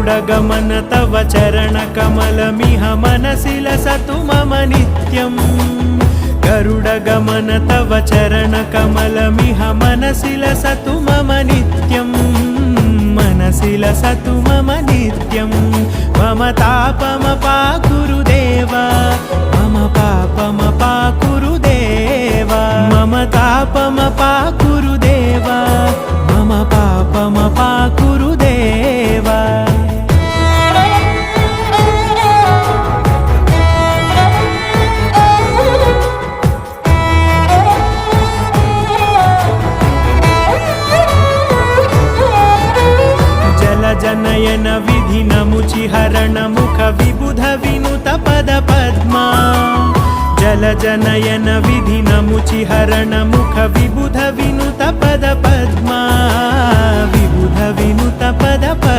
गरुडगमन तव चरणकमलमिह मनसि लसतु मम नित्यम् गरुडगमन तव चरणकमलमिह मनसि लसतु मम नित्यम् मनसि लसतु मम नित्यं मम तापमपाकुरु देव मम पापमपाकुरु देव मम तापमपाकुरु देव मम पापमपाकुरु देव जनयन विधि नमुचिहरण मुख विबुध विनुत पद पद्मा जल जनयन विधि नमुचिहरण मुख विबुध विनुत पद पद्मा विबुध विनुत पद पद्मा